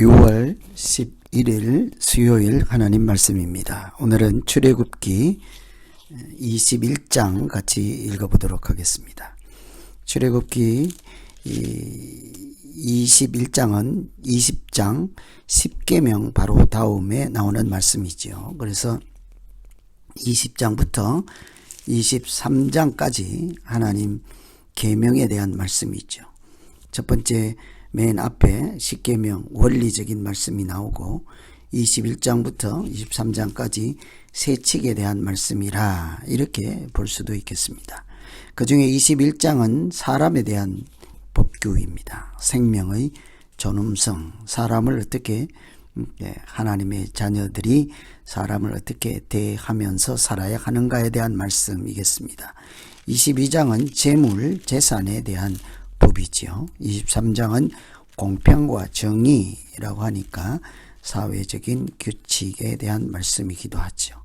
6월 11일 수요일 하나님 말씀입니다. 오늘은 출애굽기 21장 같이 읽어보도록 하겠습니다. 출애굽기 21장은 20장 10계명 바로 다음에 나오는 말씀이죠. 그래서 20장부터 23장까지 하나님 계명에 대한 말씀이죠. 첫 번째 맨 앞에 10계명 원리적인 말씀이 나오고 21장부터 23장까지 세칙에 대한 말씀이라 이렇게 볼 수도 있겠습니다. 그 중에 21장은 사람에 대한 법규입니다. 생명의 존엄성, 사람을 어떻게 하나님의 자녀들이 사람을 어떻게 대하면서 살아야 하는가에 대한 말씀이겠습니다. 22장은 재물, 재산에 대한 법이지요. 23장은 공평과 정의라고 하니까 사회적인 규칙에 대한 말씀이기도 하죠.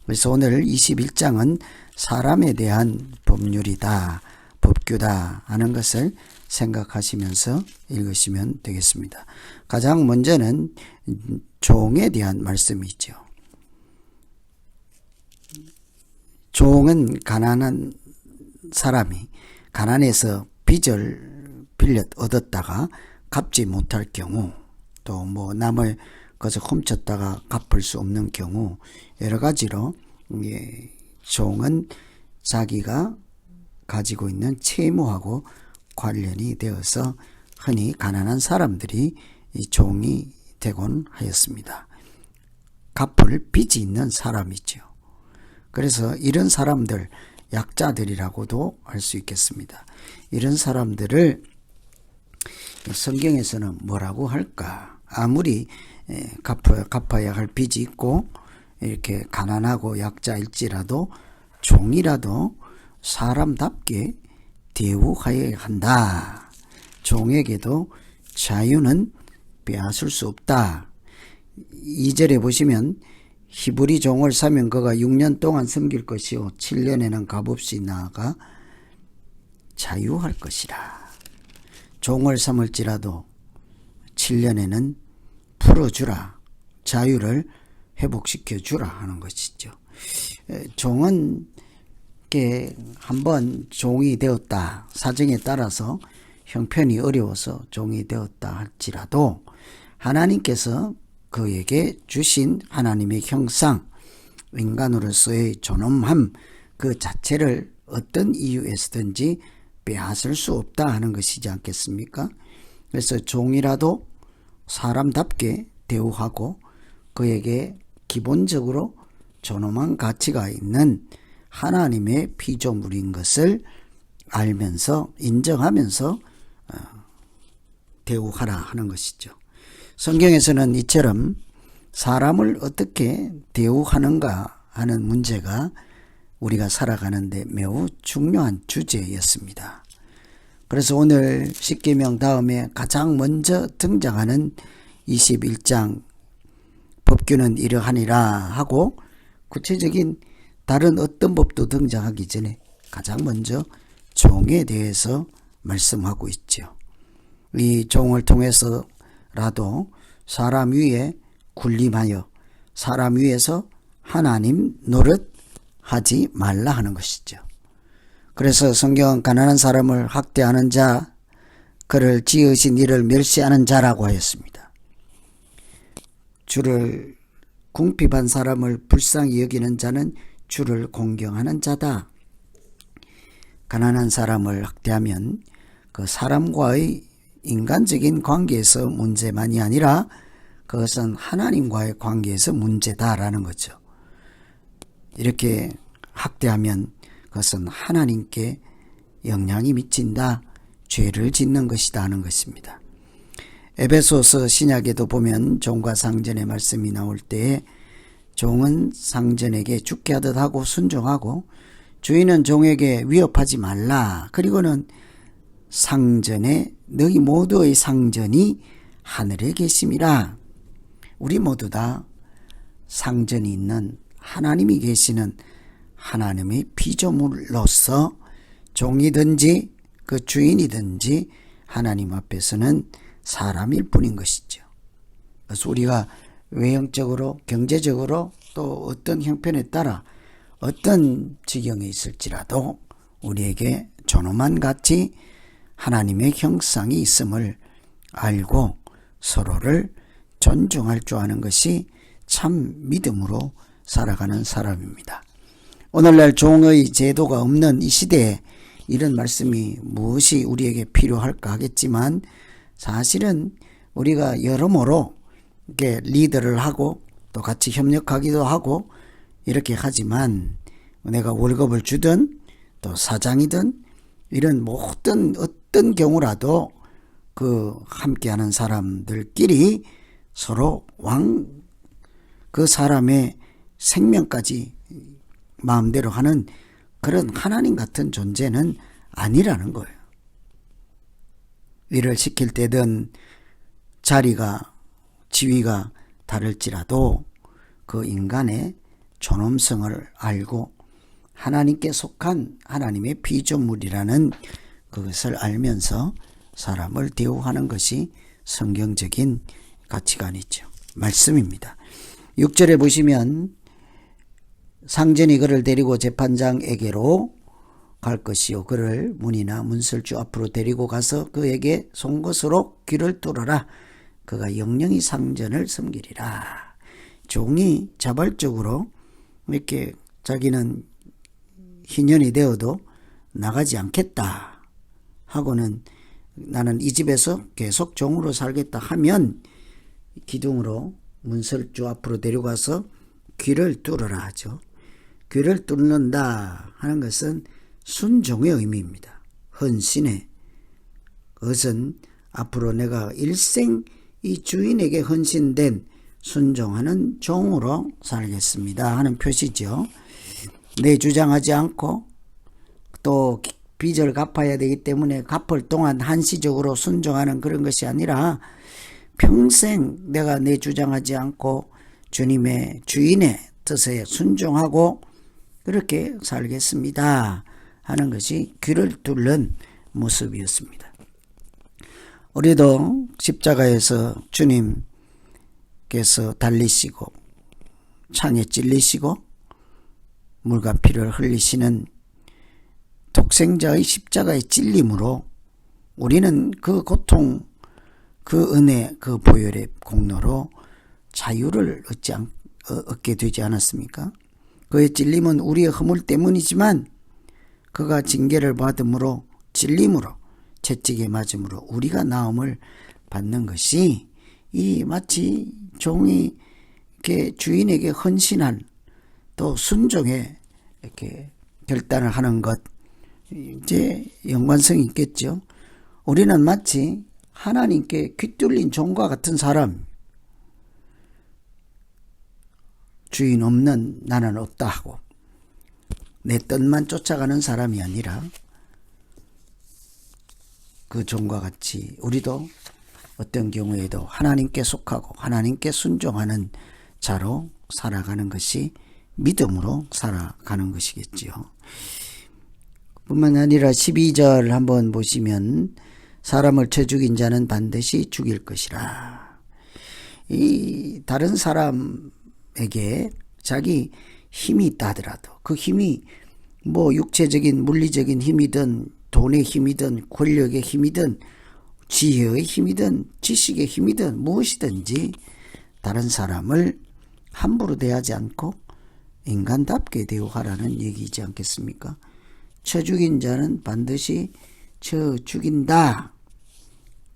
그래서 오늘 21장은 사람에 대한 법률이다, 법규다 하는 것을 생각하시면서 읽으시면 되겠습니다. 가장 먼저는 종에 대한 말씀이죠. 종은 가난한 사람이 가난해서 빚을 빌려 얻었다가 갚지 못할 경우, 또 남을 거저 훔쳤다가 갚을 수 없는 경우, 여러 가지로 종은 자기가 가지고 있는 채무하고 관련이 되어서 흔히 가난한 사람들이 이 종이 되곤 하였습니다. 갚을 빚이 있는 사람이죠. 그래서 이런 사람들, 약자들이라고도 할 수 있겠습니다. 이런 사람들을 성경에서는 뭐라고 할까? 아무리 갚아야 할 빚이 있고 이렇게 가난하고 약자일지라도 종이라도 사람답게 대우하여야 한다. 종에게도 자유는 빼앗을 수 없다. 2절에 보시면 히브리 종을 사면 그가 6년 동안 섬길 것이요 7년에는 값없이 나아가 자유할 것이라. 종을 삼을지라도 7년에는 풀어주라. 자유를 회복시켜주라 하는 것이죠. 종은 한번 종이 되었다. 사정에 따라서 형편이 어려워서 종이 되었다 할지라도 하나님께서 그에게 주신 하나님의 형상, 인간으로서의 존엄함 그 자체를 어떤 이유에서든지 빼앗을 수 없다 하는 것이지 않겠습니까? 그래서 종이라도 사람답게 대우하고 그에게 기본적으로 존엄한 가치가 있는 하나님의 피조물인 것을 알면서 인정하면서 대우하라 하는 것이죠. 성경에서는 이처럼 사람을 어떻게 대우하는가 하는 문제가 우리가 살아가는데 매우 중요한 주제였습니다. 그래서 오늘 10계명 다음에 가장 먼저 등장하는 21장 법규는 이러하니라 하고 구체적인 다른 어떤 법도 등장하기 전에 가장 먼저 종에 대해서 말씀하고 있죠. 이 종을 통해서라도 사람 위에 군림하여 사람 위에서 하나님 노릇하지 말라 하는 것이죠. 그래서 성경은 가난한 사람을 학대하는 자, 그를 지으신 이를 멸시하는 자라고 하였습니다. 주를 궁핍한 사람을 불쌍히 여기는 자는 주를 공경하는 자다. 가난한 사람을 학대하면 그 사람과의 인간적인 관계에서 문제만이 아니라 그것은 하나님과의 관계에서 문제다라는 거죠. 이렇게 학대하면 그것은 하나님께 영향이 미친다, 죄를 짓는 것이다 하는 것입니다. 에베소서 신약에도 보면 종과 상전의 말씀이 나올 때에 종은 상전에게 죽게 하듯 하고 순종하고 주인은 종에게 위협하지 말라. 그리고는 상전에 너희 모두의 상전이 하늘에 계심이라. 우리 모두 다 상전이 있는 하나님이 계시는 하나님의 피조물로서 종이든지 그 주인이든지 하나님 앞에서는 사람일 뿐인 것이죠. 그래서 우리가 외형적으로, 경제적으로 또 어떤 형편에 따라 어떤 지경에 있을지라도 우리에게 존엄한 가치, 하나님의 형상이 있음을 알고 서로를 존중할 줄 아는 것이 참 믿음으로 살아가는 사람입니다. 오늘날 종의 제도가 없는 이 시대에 이런 말씀이 무엇이 우리에게 필요할까 하겠지만, 사실은 우리가 여러모로 이렇게 리더를 하고 또 같이 협력하기도 하고 이렇게 하지만, 내가 월급을 주든 또 사장이든 이런 모든 어떤 경우라도 그 함께하는 사람들끼리 서로 그 사람의 생명까지 마음대로 하는 그런 하나님 같은 존재는 아니라는 거예요. 일을 시킬 때든 자리가, 지위가 다를지라도 그 인간의 존엄성을 알고 하나님께 속한 하나님의 피조물이라는 그것을 알면서 사람을 대우하는 것이 성경적인 가치관이죠. 말씀입니다. 6절에 보시면 상전이 그를 데리고 재판장에게로 갈 것이요, 그를 문이나 문설주 앞으로 데리고 가서 그에게 송곳으로 귀를 뚫어라. 그가 영영이 상전을 섬기리라. 종이 자발적으로 이렇게 자기는 희년이 되어도 나가지 않겠다 하고는, 나는 이 집에서 계속 종으로 살겠다 하면 기둥으로 문설주 앞으로 데려가서 귀를 뚫어라 하죠. 귀를 뚫는다 하는 것은 순종의 의미입니다. 헌신의, 그것은 앞으로 내가 일생 이 주인에게 헌신된 순종하는 종으로 살겠습니다 하는 표시죠. 내 주장하지 않고 또 빚을 갚아야 되기 때문에 갚을 동안 한시적으로 순종하는 그런 것이 아니라 평생 내가 내 주장하지 않고 주님의, 주인의 뜻에 순종하고 그렇게 살겠습니다 하는 것이 귀를 뚫는 모습이었습니다. 우리도 십자가에서 주님께서 달리시고 창에 찔리시고 물과 피를 흘리시는 독생자의 십자가의 찔림으로 우리는 그 고통, 그 은혜, 그 보혈의 공로로 자유를 얻게 되지 않았습니까? 그의 찔림은 우리의 허물 때문이지만 그가 징계를 받음으로, 찔림으로, 채찍에 맞음으로 우리가 나음을 받는 것이, 이 마치 종이 이렇게 주인에게 헌신한 또 순종에 이렇게 결단을 하는 것, 이제 연관성이 있겠죠. 우리는 마치 하나님께 귀 뚫린 종과 같은 사람, 주인 없는 나는 없다 하고 내 뜻만 쫓아가는 사람이 아니라 그 종과 같이 우리도 어떤 경우에도 하나님께 속하고 하나님께 순종하는 자로 살아가는 것이 믿음으로 살아가는 것이겠지요. 뿐만 아니라 12절 한번 보시면 사람을 쳐 죽인 자는 반드시 죽일 것이라. 이 다른 사람에게 자기 힘이 있다 하더라도 그 힘이 뭐 육체적인 물리적인 힘이든 돈의 힘이든 권력의 힘이든 지혜의 힘이든 지식의 힘이든 무엇이든지 다른 사람을 함부로 대하지 않고 인간답게 대우하라는 얘기이지 않겠습니까? 쳐 죽인 자는 반드시 쳐 죽인다.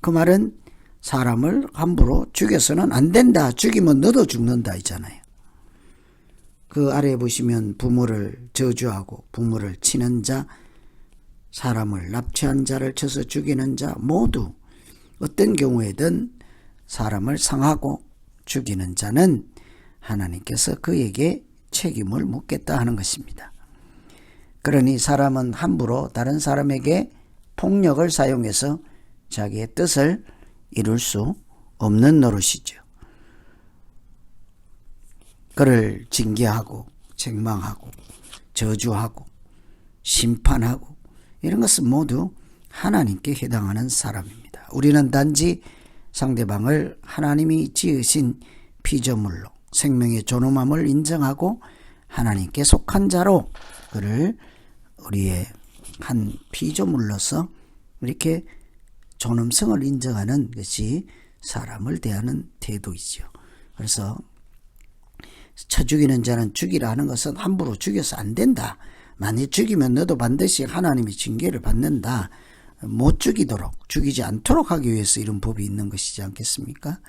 그 말은 사람을 함부로 죽여서는 안 된다. 죽이면 너도 죽는다 있잖아요. 그 아래에 보시면 부모를 저주하고 부모를 치는 자, 사람을 납치한 자를 쳐서 죽이는 자 모두 어떤 경우에든 사람을 상하고 죽이는 자는 하나님께서 그에게 책임을 묻겠다 하는 것입니다. 그러니 사람은 함부로 다른 사람에게 폭력을 사용해서 자기의 뜻을 이룰 수 없는 노릇이죠. 그를 징계하고 책망하고 저주하고 심판하고 이런 것은 모두 하나님께 해당하는 사람입니다. 우리는 단지 상대방을 하나님이 지으신 피조물로 생명의 존엄함을 인정하고 하나님께 속한 자로 그를 우리의 한 피조물로서 이렇게 존엄성을 인정하는 것이 사람을 대하는 태도이죠. 그래서 쳐 죽이는 자는 죽이라 하는 것은 함부로 죽여서 안 된다. 만약 죽이면 너도 반드시 하나님의 징계를 받는다. 못 죽이도록, 죽이지 않도록 하기 위해서 이런 법이 있는 것이지 않겠습니까?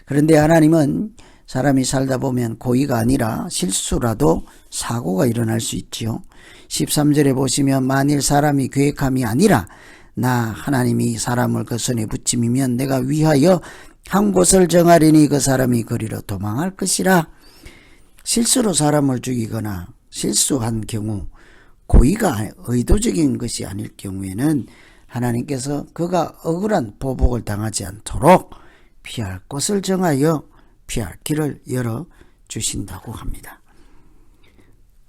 그런데 하나님은 사람이 살다 보면 고의가 아니라 실수라도 사고가 일어날 수 있지요. 13절에 보시면 만일 사람이 계획함이 아니라 나 하나님이 사람을 그 손에 붙임이면 내가 위하여 한 곳을 정하리니 그 사람이 거리로 도망할 것이라. 실수로 사람을 죽이거나 실수한 경우 고의가 의도적인 것이 아닐 경우에는 하나님께서 그가 억울한 보복을 당하지 않도록 피할 곳을 정하여 피할 길을 열어주신다고 합니다.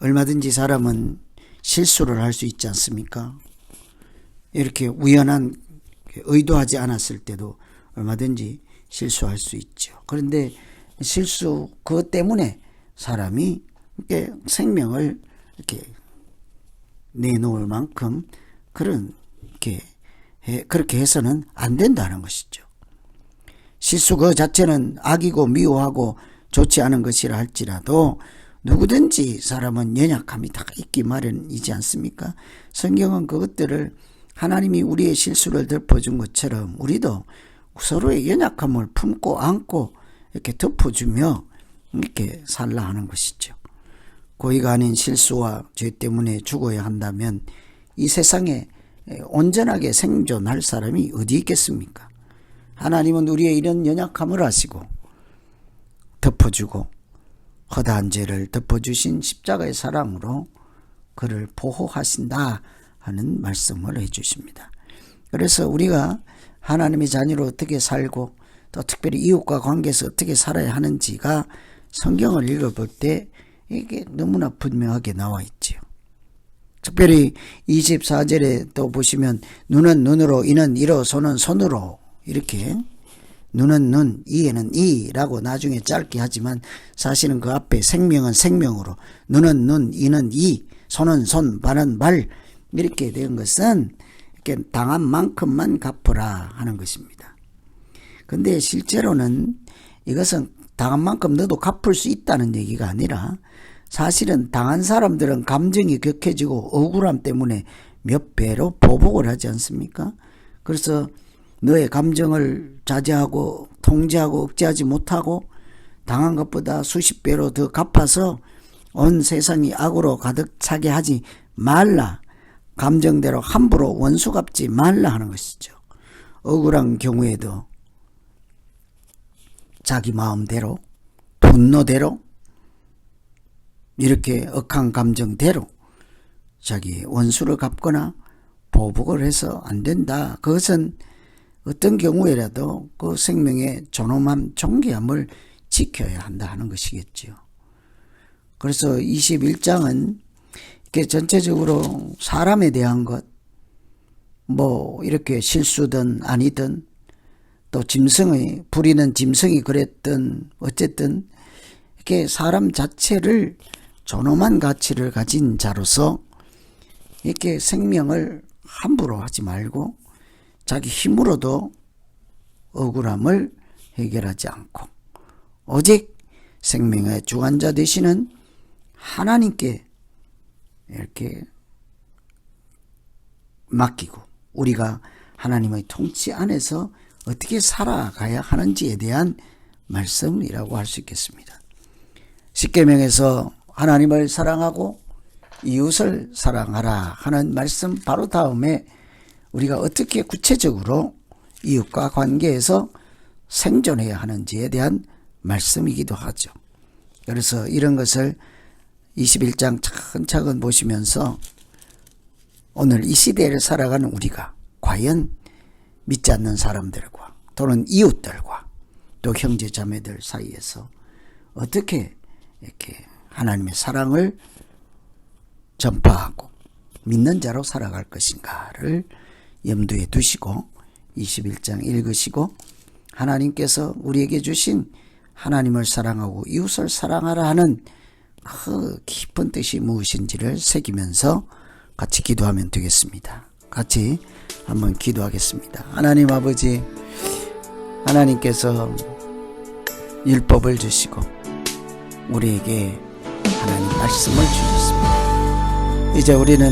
얼마든지 사람은 실수를 할 수 있지 않습니까? 이렇게 우연한 의도하지 않았을 때도 얼마든지 실수할 수 있죠. 그런데 실수 그것 때문에 사람이 이렇게 생명을 이렇게 내놓을 만큼 그렇게 해서는 안 된다는 것이죠. 실수 그 자체는 악이고 미워하고 좋지 않은 것이라 할지라도 누구든지 사람은 연약함이 다 있기 마련이지 않습니까? 성경은 그것들을 하나님이 우리의 실수를 덮어준 것처럼 우리도 서로의 연약함을 품고 안고 이렇게 덮어주며 이렇게 살라 하는 것이죠. 고의가 아닌 실수와 죄 때문에 죽어야 한다면 이 세상에 온전하게 생존할 사람이 어디 있겠습니까? 하나님은 우리의 이런 연약함을 아시고 덮어주고 허다한 죄를 덮어주신 십자가의 사랑으로 그를 보호하신다 하는 말씀을 해주십니다. 그래서 우리가 하나님의 자녀로 어떻게 살고 또 특별히 이웃과 관계에서 어떻게 살아야 하는지가 성경을 읽어볼 때 이게 너무나 분명하게 나와 있지요. 특별히 24절에 또 보시면 눈은 눈으로 이는 이로 손은 손으로 이렇게 눈은 눈 이에는 이라고 나중에 짧게 하지만 사실은 그 앞에 생명은 생명으로 눈은 눈 이는 이 손은 손 발은 발 이렇게 된 것은 이렇게 당한 만큼만 갚으라 하는 것입니다. 근데 실제로는 이것은 당한 만큼 너도 갚을 수 있다는 얘기가 아니라 사실은 당한 사람들은 감정이 격해지고 억울함 때문에 몇 배로 보복을 하지 않습니까? 그래서 너의 감정을 자제하고 통제하고 억제하지 못하고 당한 것보다 수십 배로 더 갚아서 온 세상이 악으로 가득 차게 하지 말라. 감정대로 함부로 원수 갚지 말라 하는 것이죠. 억울한 경우에도 자기 마음대로 분노대로 이렇게 억한 감정대로 자기 원수를 갚거나 보복을 해서 안 된다. 그것은 어떤 경우에라도 그 생명의 존엄함, 존귀함을 지켜야 한다 하는 것이겠지요. 그래서 21장은 이렇게 전체적으로 사람에 대한 것, 이렇게 실수든 아니든 또 짐승의, 부리는 짐승이 그랬든 어쨌든 이렇게 사람 자체를 존엄한 가치를 가진 자로서 이렇게 생명을 함부로 하지 말고 자기 힘으로도 억울함을 해결하지 않고 오직 생명의 주관자 되시는 하나님께 이렇게 맡기고 우리가 하나님의 통치 안에서 어떻게 살아가야 하는지에 대한 말씀이라고 할 수 있겠습니다. 십계명에서 하나님을 사랑하고 이웃을 사랑하라 하는 말씀 바로 다음에 우리가 어떻게 구체적으로 이웃과 관계에서 생존해야 하는지에 대한 말씀이기도 하죠. 그래서 이런 것을 21장 차근차근 보시면서 오늘 이 시대를 살아가는 우리가 과연 믿지 않는 사람들과 또는 이웃들과 또 형제 자매들 사이에서 어떻게 이렇게 하나님의 사랑을 전파하고 믿는 자로 살아갈 것인가를 염두에 두시고 21장 읽으시고 하나님께서 우리에게 주신 하나님을 사랑하고 이웃을 사랑하라 하는 그 깊은 뜻이 무엇인지를 새기면서 같이 기도하면 되겠습니다. 같이 한번 기도하겠습니다. 하나님 아버지, 하나님께서 율법을 주시고 우리에게 하나님 말씀을 주셨습니다. 이제 우리는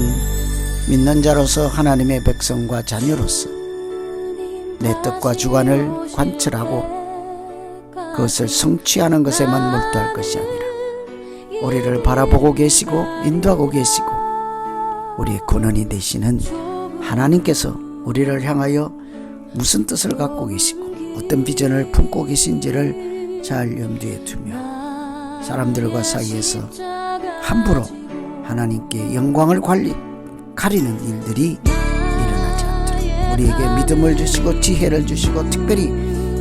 믿는 자로서 하나님의 백성과 자녀로서 내 뜻과 주관을 관철하고 그것을 성취하는 것에만 몰두할 것이 아니라 우리를 바라보고 계시고 인도하고 계시고 우리의 근원이 되시는 하나님께서 우리를 향하여 무슨 뜻을 갖고 계시고 어떤 비전을 품고 계신지를 잘 염두에 두며 사람들과 사이에서 함부로 하나님께 영광을 가리는 일들이 일어나지 않도록 우리에게 믿음을 주시고 지혜를 주시고 특별히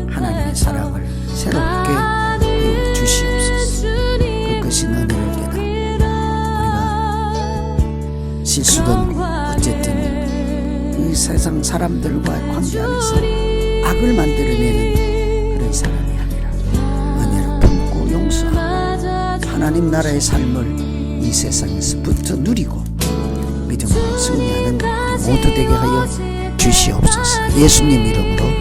하나님의 사랑을 새롭게 주시옵소서. 그것이 은혜를 깨달아 우리가 실수든 어쨌든 이 세상 사람들과 관계 안에서 악을 만들어내는 그런 사람이 아니라 은혜를 품고 용서하고 하나님 나라의 삶을 이 세상에서부터 누리고 믿음으로 승리하는 우리 모두 되게 하여 주시옵소서. 예수님 이름으로